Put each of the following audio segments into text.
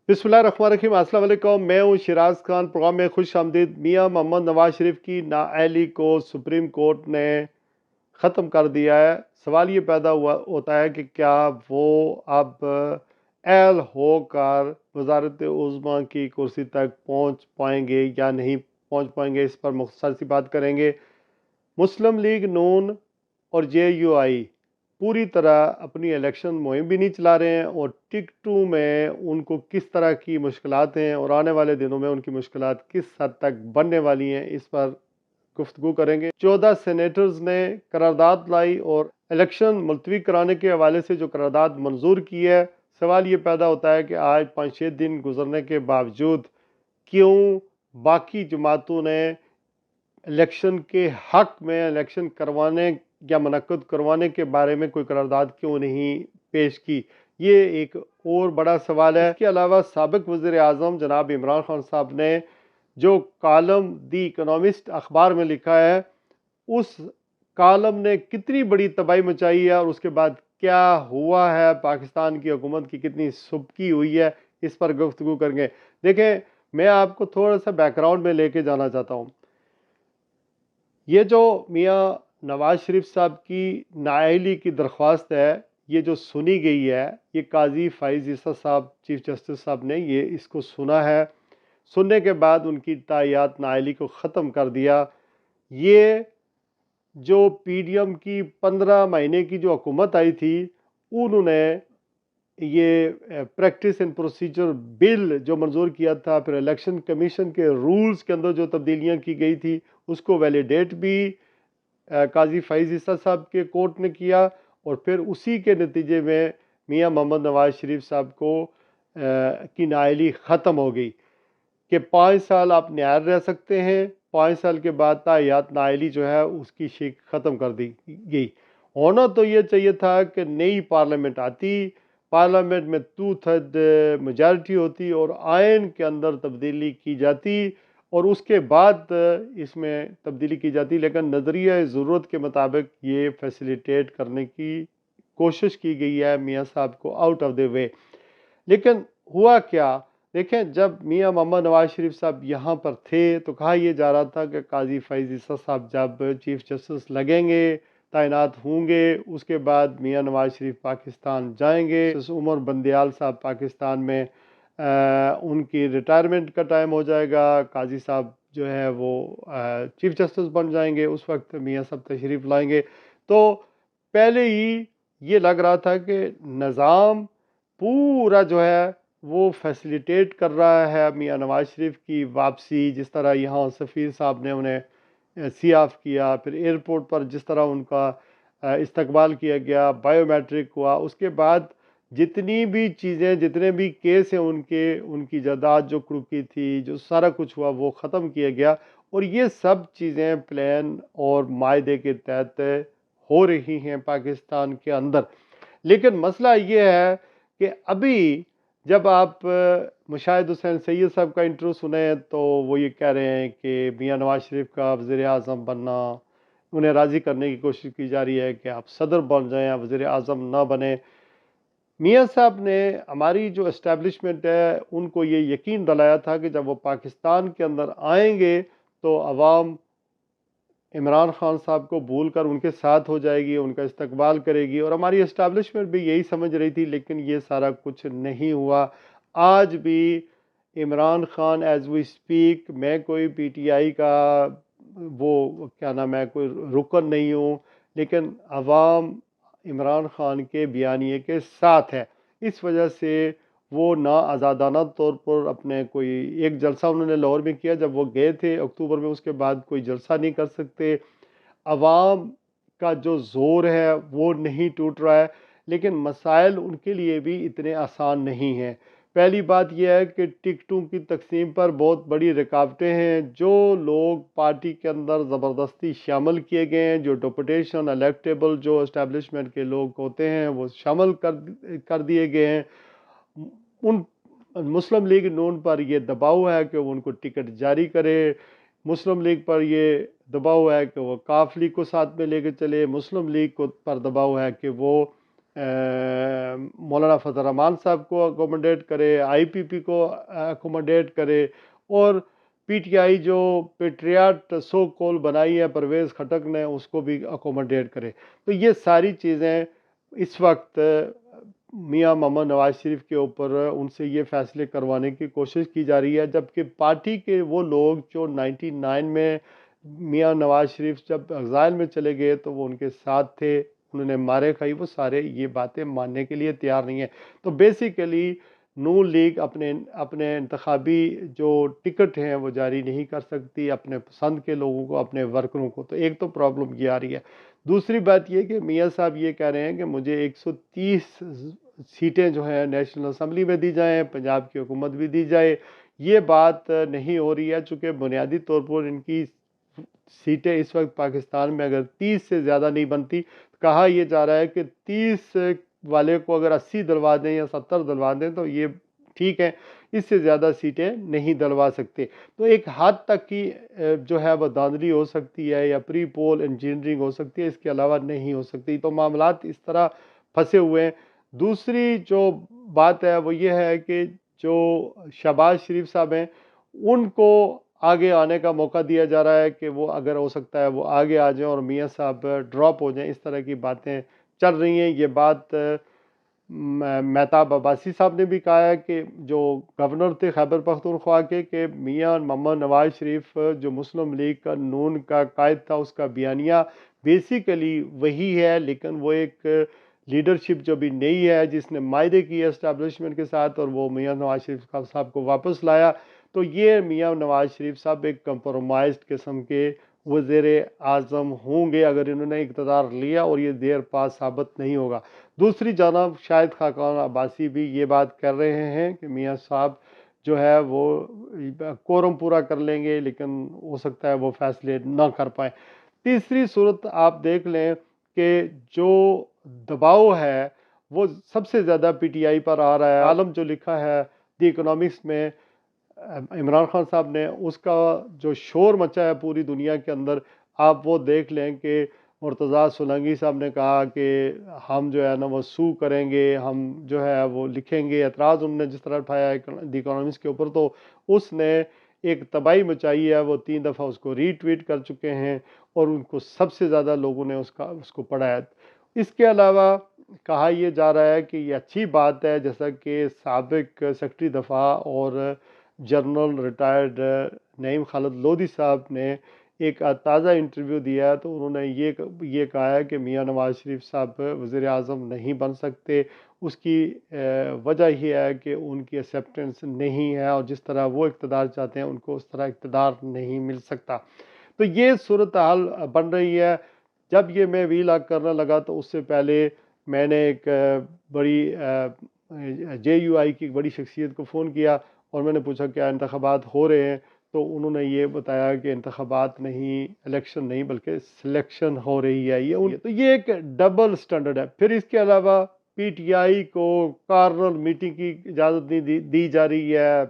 बिस्मिल्लाहिर्रहमानिर्रहीम। अस्सलाम वालेकुम। मैं हूँ शिराज खान। प्रोग्राम में खुश आमदीद। मियाँ मोहम्मद नवाज शरीफ की नाअहली को सुप्रीम कोर्ट ने ख़त्म कर दिया है। सवाल ये पैदा हुआ होता है कि क्या वो अब अहल होकर वज़ारत उज़्मा की कुर्सी तक पहुँच पाएंगे या नहीं पहुँच पाएंगे। इस पर मुख्तसर सी बात करेंगे। मुस्लिम लीग नून और JUI पूरी तरह अपनी इलेक्शन मुहिम भी नहीं चला रहे हैं और टिकटों में उनको किस तरह की मुश्किलात हैं और आने वाले दिनों में उनकी मुश्किलात किस हद तक बढ़ने वाली हैं, इस पर गुफ्तगू करेंगे। 14 सेनेटर्स ने करारदाद लाई और इलेक्शन मुलतवी कराने के हवाले से जो करारदाद मंजूर की है, सवाल ये पैदा होता है कि आज 5-6 दिन गुजरने के बावजूद क्यों बाकी जमातों ने इलेक्शन के हक में इलेक्शन करवाने या मुनक्कद करवाने के बारे में कोई करारदाद क्यों नहीं पेश की। ये एक और बड़ा सवाल है। इसके अलावा साबिक वज़ीर आज़म जनाब इमरान खान साहब ने जो कॉलम दी इकोनॉमिस्ट अखबार में लिखा है, उस कॉलम ने कितनी बड़ी तबाही मचाई है और उसके बाद क्या हुआ है, पाकिस्तान की हुकूमत की कितनी सुबकी हुई है, इस पर गुफ्तगू करेंगे। देखें, मैं आपको थोड़ा सा बैकग्राउंड में लेके जाना चाहता हूँ। ये जो मियाँ नवाज शरीफ साहब की नाअहली की दरख्वास्त है, ये जो सुनी गई है, ये काजी फ़ाइज़ ईसा साहब चीफ जस्टिस साहब ने ये इसको सुना है। सुनने के बाद उनकी तायात नाअहली को ख़त्म कर दिया। ये जो PDM की 15 महीने की जो हुकूमत आई थी, उन्होंने ये प्रैक्टिस एंड प्रोसीजर बिल जो मंजूर किया था, फिर इलेक्शन कमीशन के रूल्स के अंदर जो तब्दीलियां की गई थी, उसको वैलिडेट भी काजी फ़ाइज़ ईसा साहब के कोर्ट ने किया और फिर उसी के नतीजे में मियाँ मोहम्मद नवाज शरीफ साहब को की नाअहली ख़त्म हो गई कि 5 साल आप न्याय रह सकते हैं। 5 साल के बाद तायात नाअहली जो है उसकी शिक ख़त्म कर दी गई। होना तो ये चाहिए था कि नई पार्लियामेंट आती, पार्लियामेंट में 2/3 मेजॉरिटी होती और आइन के अंदर तब्दीली की जाती और उसके बाद इसमें तब्दीली की जाती, लेकिन नज़रिया ज़रूरत के मुताबिक ये फैसिलिटेट करने की कोशिश की गई है मियाँ साहब को आउट ऑफ द वे। लेकिन हुआ क्या? देखें, जब मियाँ मोहम्मद नवाज शरीफ साहब यहाँ पर थे तो कहा यह जा रहा था कि काजी फ़ाइज़ ईसा साहब जब चीफ जस्टिस लगेंगे, तैनात होंगे, उसके बाद मियाँ नवाज शरीफ पाकिस्तान जाएंगे। उमर बंदयाल साहब पाकिस्तान में उनकी रिटायरमेंट का टाइम हो जाएगा, काजी साहब जो है वो चीफ जस्टिस बन जाएंगे, उस वक्त मियाँ साहब तशरीफ़ लाएंगे। तो पहले ही ये लग रहा था कि निज़ाम पूरा जो है वो फैसिलिटेट कर रहा है मियाँ नवाज शरीफ की वापसी। जिस तरह यहाँ सफ़ीर साहब ने उन्हें सियाफ किया, फिर एयरपोर्ट पर जिस तरह उनका इस्तकबाल किया गया, बायोमेट्रिक हुआ, उसके बाद जितनी भी चीज़ें, जितने भी केस हैं उनके, उनकी जायदाद जो कुर्की थी, जो सारा कुछ हुआ वो ख़त्म किया गया और ये सब चीज़ें प्लान और मायदे के तहत हो रही हैं पाकिस्तान के अंदर। लेकिन मसला ये है कि अभी जब आप मुशाहिद हुसैन सैयद साहब का इंटरव्यू सुने तो वो ये कह रहे हैं कि मियाँ नवाज शरीफ का वज़ीर आज़म बनना, उन्हें राज़ी करने की कोशिश की जा रही है कि आप सदर बन जाएं, आप वज़ीर आज़म ना बने। मियाँ साहब ने हमारी जो एस्टेब्लिशमेंट है उनको ये यकीन दिलाया था कि जब वो पाकिस्तान के अंदर आएंगे तो अवाम इमरान खान साहब को भूल कर उनके साथ हो जाएगी, उनका इस्तकबाल करेगी और हमारी एस्टेब्लिशमेंट भी यही समझ रही थी, लेकिन ये सारा कुछ नहीं हुआ। आज भी Imran Khan as we speak, मैं कोई PTI का वो क्या नाम है, कोई रुकन नहीं हूँ, लेकिन अवाम इमरान खान के बयानिए के साथ है। इस वजह से वो ना आज़ादाना तौर पर अपने कोई एक जलसा उन्होंने लाहौर में किया जब वो गए थे अक्टूबर में, उसके बाद कोई जलसा नहीं कर सकते। अवाम का जो ज़ोर है वो नहीं टूट रहा है, लेकिन मसाइल उनके लिए भी इतने आसान नहीं हैं। पहली बात यह है कि टिकटों की तकसीम पर बहुत बड़ी रुकावटें हैं। जो लोग पार्टी के अंदर ज़बरदस्ती शामिल किए गए हैं, जो डिपुटेशन इलेक्टेबल जो इस्टेब्लिशमेंट के लोग होते हैं वो शामिल कर दिए गए हैं। उन मुस्लिम लीग नून पर ये दबाव है कि वो उनको टिकट जारी करे। मुस्लिम लीग पर ये दबाव है कि वो काफ लीग को साथ में लेके चले। मुस्लिम लीग को पर दबाव है कि वो مولانا فضل الرحمان صاحب کو اکوموڈیٹ کرے، آئی پی پی کو اکوموڈیٹ کرے، اور پی ٹی آئی جو پیٹریاٹ سو کول بنائی ہے پرویز خٹک نے اس کو بھی اکوموڈیٹ کرے۔ تو یہ ساری چیزیں اس وقت میاں محمد نواز شریف کے اوپر ان سے یہ فیصلے کروانے کی کوشش کی جا رہی ہے، جبکہ پارٹی کے وہ لوگ جو 99 میں میاں نواز شریف جب ایگزائل میں چلے گئے تو وہ ان کے ساتھ تھے، انہوں نے مارے کھائی، وہ سارے یہ باتیں ماننے کے لیے تیار نہیں ہیں۔ تو بیسیکلی نون لیگ اپنے انتخابی جو ٹکٹ ہیں وہ جاری نہیں کر سکتی اپنے پسند کے لوگوں کو، اپنے ورکروں کو۔ تو ایک تو پرابلم یہ آ رہی ہے۔ دوسری بات یہ کہ میاں صاحب یہ کہہ رہے ہیں کہ مجھے 130 سیٹیں جو ہیں نیشنل اسمبلی میں دی جائیں، پنجاب کی حکومت بھی دی جائے۔ یہ بات نہیں ہو رہی ہے، چونکہ بنیادی طور پر ان کی سیٹیں اس وقت پاکستان میں اگر 30 سے زیادہ نہیں بنتی، کہا یہ جا رہا ہے کہ 30 والے کو اگر 80 دلوا دیں یا 70 دلوا دیں تو یہ ٹھیک ہے، اس سے زیادہ سیٹیں نہیں دلوا سکتے۔ تو ایک حد تک کی جو ہے وہ دھاندلی ہو سکتی ہے یا پری پول انجینئرنگ ہو سکتی ہے، اس کے علاوہ نہیں ہو سکتی۔ تو معاملات اس طرح پھنسے ہوئے ہیں۔ دوسری جو بات ہے وہ یہ ہے کہ جو شہباز شریف صاحب ہیں ان کو آگے آنے کا موقع دیا جا رہا ہے کہ وہ اگر ہو سکتا ہے وہ آگے آ جائیں اور میاں صاحب ڈراپ ہو جائیں، اس طرح کی باتیں چل رہی ہیں۔ یہ بات مہتاب عباسی صاحب نے بھی کہا ہے کہ جو گورنر تھے خیبر پختونخوا کے، کہ میاں محمد نواز شریف جو مسلم لیگ کا نون کا قائد تھا، اس کا بیانیہ بیسیکلی وہی ہے، لیکن وہ ایک لیڈرشپ جو بھی نئی ہے جس نے معاہدے کیے اسٹیبلشمنٹ کے ساتھ اور وہ میاں نواز شریف صاحب کو واپس لایا۔ تو یہ میاں نواز شریف صاحب ایک کمپرومائزڈ قسم کے وزیر اعظم ہوں گے اگر انہوں نے اقتدار لیا، اور یہ دیر پا ثابت نہیں ہوگا۔ دوسری جانب شاہد خاقان عباسی بھی یہ بات کر رہے ہیں کہ میاں صاحب جو ہے وہ کورم پورا کر لیں گے، لیکن ہو سکتا ہے وہ فیصلے نہ کر پائیں۔ تیسری صورت آپ دیکھ لیں کہ جو دباؤ ہے وہ سب سے زیادہ پی ٹی آئی پر آ رہا ہے۔ عالم جو لکھا ہے دی اکنامکس میں عمران خان صاحب نے، اس کا جو شور مچا ہے پوری دنیا کے اندر، آپ وہ دیکھ لیں کہ مرتضیٰ سولنگی صاحب نے کہا کہ ہم جو ہے نا وہ سو کریں گے، ہم جو ہے وہ لکھیں گے۔ اعتراض انہوں نے جس طرح اٹھایا دی اکنامکس کے اوپر، تو اس نے ایک تباہی مچائی ہے۔ وہ 3 دفعہ اس کو ری ٹویٹ کر چکے ہیں اور ان کو سب سے زیادہ لوگوں نے اس کو پڑھا ہے۔ اس کے علاوہ کہا یہ جا رہا ہے کہ یہ اچھی بات ہے، جیسا کہ سابق سیکرٹری دفاع اور جنرل ریٹائرڈ نعیم خالد لودھی صاحب نے ایک تازہ انٹرویو دیا ہے، تو انہوں نے یہ کہا ہے کہ میاں نواز شریف صاحب وزیر اعظم نہیں بن سکتے۔ اس کی وجہ یہ ہے کہ ان کی ایکسیپٹنس نہیں ہے، اور جس طرح وہ اقتدار چاہتے ہیں ان کو اس طرح اقتدار نہیں مل سکتا۔ تو یہ صورتحال بن رہی ہے۔ جب یہ میں وی لاگ کرنے لگا تو اس سے پہلے میں نے ایک بڑی جے یو آئی کی ایک بڑی شخصیت کو فون کیا اور میں نے پوچھا کیا انتخابات ہو رہے ہیں، تو انہوں نے یہ بتایا کہ انتخابات نہیں، الیکشن نہیں بلکہ سلیکشن ہو رہی ہے۔ تو یہ ایک ڈبل سٹینڈرڈ ہے۔ پھر اس کے علاوہ پی ٹی آئی کو کارنر میٹنگ کی اجازت نہیں دی جا رہی ہے۔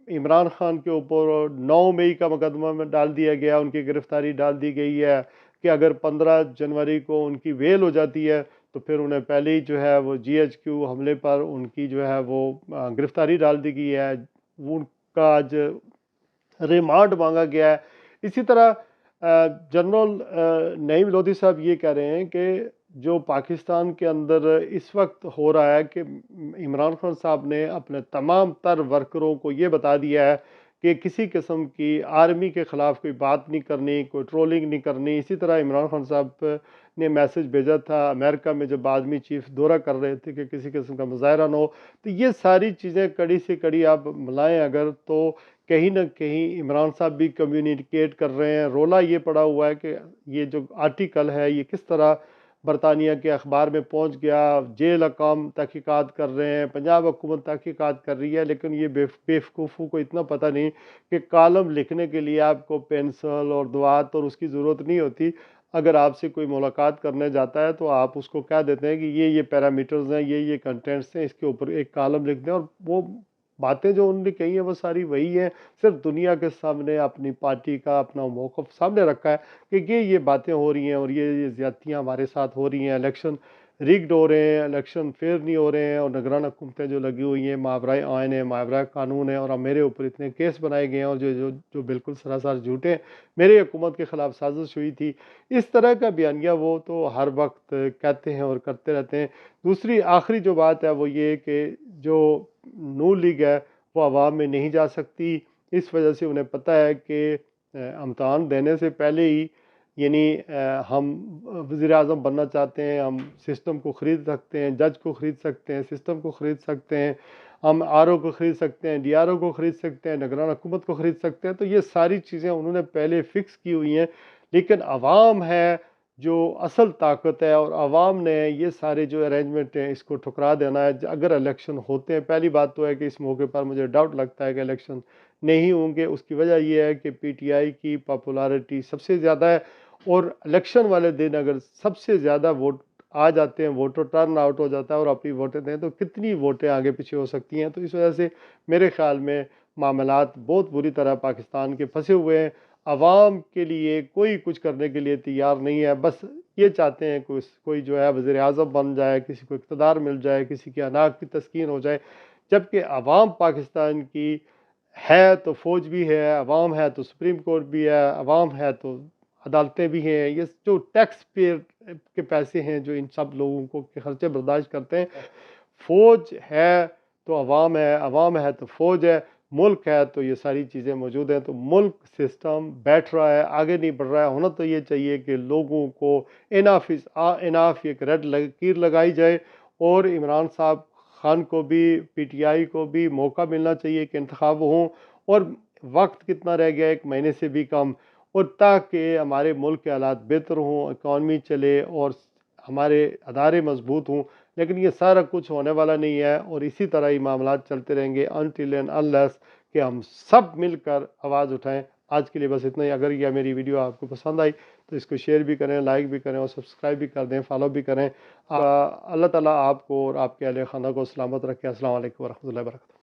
عمران خان کے اوپر 9 مئی کا مقدمہ میں ڈال دیا گیا، ان کی گرفتاری ڈال دی گئی ہے کہ اگر 15 جنوری کو ان کی ویل ہو جاتی ہے تو پھر انہیں پہلے ہی جو ہے وہ جی ایچ کیو حملے پر ان کی جو ہے وہ گرفتاری ڈال دی گئی ہے، ان کا آج ریمانڈ مانگا گیا ہے۔ اسی طرح جنرل نعیم لودھی صاحب یہ کہہ رہے ہیں کہ جو پاکستان کے اندر اس وقت ہو رہا ہے کہ عمران خان صاحب نے اپنے تمام تر ورکروں کو یہ بتا دیا ہے کہ کسی قسم کی آرمی کے خلاف کوئی بات نہیں کرنی، کوئی ٹرولنگ نہیں کرنی۔ اسی طرح عمران خان صاحب نے میسج بھیجا تھا امریکہ میں جب آرمی چیف دورہ کر رہے تھے کہ کسی قسم کا مظاہرہ نہ ہو۔ تو یہ ساری چیزیں کڑی سے کڑی آپ ملائیں اگر، تو کہیں نہ کہیں عمران صاحب بھی کمیونیکیٹ کر رہے ہیں۔ رولا یہ پڑا ہوا ہے کہ یہ جو آرٹیکل ہے یہ کس طرح برطانیہ کے اخبار میں پہنچ گیا، جیل حکام تحقیقات کر رہے ہیں، پنجاب حکومت تحقیقات کر رہی ہے، لیکن یہ بیوقوفوں کو اتنا پتہ نہیں کہ کالم لکھنے کے لیے آپ کو پینسل اور دوات اور اس کی ضرورت نہیں ہوتی۔ اگر آپ سے کوئی ملاقات کرنے جاتا ہے تو آپ اس کو کہہ دیتے ہیں کہ یہ پیرامیٹرز ہیں، یہ کنٹینٹس ہیں، اس کے اوپر ایک کالم لکھ دیں، اور وہ باتیں جو انہوں نے کہی ہیں وہ ساری وہی ہیں، صرف دنیا کے سامنے اپنی پارٹی کا اپنا موقف سامنے رکھا ہے کہ یہ باتیں ہو رہی ہیں اور یہ زیادتیاں ہمارے ساتھ ہو رہی ہیں، الیکشن रिग्ड हो रहे हैं, इलेक्शन फेयर नहीं हो रहे हैं और निगरान हुकूमतें जो लगी हुई हैं, मावराए आइन है, मावराए कानून है और अब मेरे ऊपर इतने केस बनाए गए हैं और जो बिल्कुल सरासर झूठे हैं, मेरी हुकूमत के ख़िलाफ़ साजिश हुई थी। इस तरह का बयानिया वो तो हर वक्त कहते हैं और करते रहते हैं। दूसरी आखिरी जो बात है वो ये कि जो नून लीग है वो अवाम में नहीं जा सकती। इस वजह से उन्हें पता है कि इम्तहान देने से पहले ही यानी हम वज़ीर-ए-आज़म बनना चाहते हैं, हम सिस्टम को ख़रीद सकते हैं, जज को ख़रीद सकते हैं, सिस्टम को ख़रीद सकते हैं, हम आरओ को ख़रीद सकते हैं, डीआरओ को ख़रीद सकते हैं, निगरान हुकूमत को ख़रीद सकते हैं। तो ये सारी चीज़ें उन्होंने पहले फ़िक्स की हुई हैं, लेकिन अवाम है जो असल ताकत है और अवाम ने ये सारे जो अरेंजमेंट हैं इसको ठुकरा देना है। अगर इलेक्शन होते हैं, पहली बात तो है कि इस मौके पर मुझे डाउट लगता है कि इलेक्शन नहीं होंगे। उसकी वजह ये है कि पीटीआई की पॉपुलैरिटी सबसे ज़्यादा है और इलेक्शन वाले दिन अगर सबसे ज़्यादा वोट आ जाते हैं, वोटर टर्न आउट हो जाता है और अपनी वोटें दें तो कितनी वोटें आगे पीछे हो सकती हैं। तो इस वजह से मेरे ख़्याल में मामलात बहुत बुरी तरह पाकिस्तान के फंसे हुए हैं। अवाम के लिए कोई कुछ करने के लिए तैयार नहीं है, बस ये चाहते हैं कोई जो है वज़ीर-ए-आज़म बन जाए, किसी को इक़्तिदार मिल जाए, किसी के अनाक की तस्कीन हो जाए। जबकि अवाम पाकिस्तान की है तो फ़ौज भी है, अवाम है तो सुप्रीम कोर्ट भी है, अवाम है तो अदालतें भी हैं। ये जो टैक्स पेयर के पैसे हैं जो इन सब लोगों को के खर्चे बर्दाश्त करते हैं। फ़ौज है तो अवाम है तो फ़ौज है, मुल्क है तो ये सारी चीज़ें मौजूद हैं। तो मुल्क सिस्टम बैठ रहा है, आगे नहीं बढ़ रहा है। होना तो ये चाहिए कि लोगों को इनफ इज़ इनफ एक रेड लकीर लगाई जाए और इमरान साहब खान को भी, पीटीआई को भी मौका मिलना चाहिए कि इंतखाब हों और वक्त कितना रह गया, 1 महीने से भी कम, और ताकि हमारे मुल्क के हालात बेहतर हों, इकॉनमी चले और हमारे अदारे मजबूत हों। लेकिन ये सारा कुछ होने वाला नहीं है और इसी तरह ही मामलात चलते रहेंगे अनटिल एंड अनलेस कि हम सब मिलकर आवाज़ उठाएं। आज के लिए बस इतना ही। अगर यह मेरी वीडियो आपको पसंद आई तो इसको शेयर भी करें, लाइक भी करें और सब्सक्राइब भी कर दें, फॉलो भी करें। अल्लाह ताला आपको और आपके अहले खाना को सलामत रखे। अस्सलाम वालेकुम वरहमतुल्लाहि वबरकातुहू।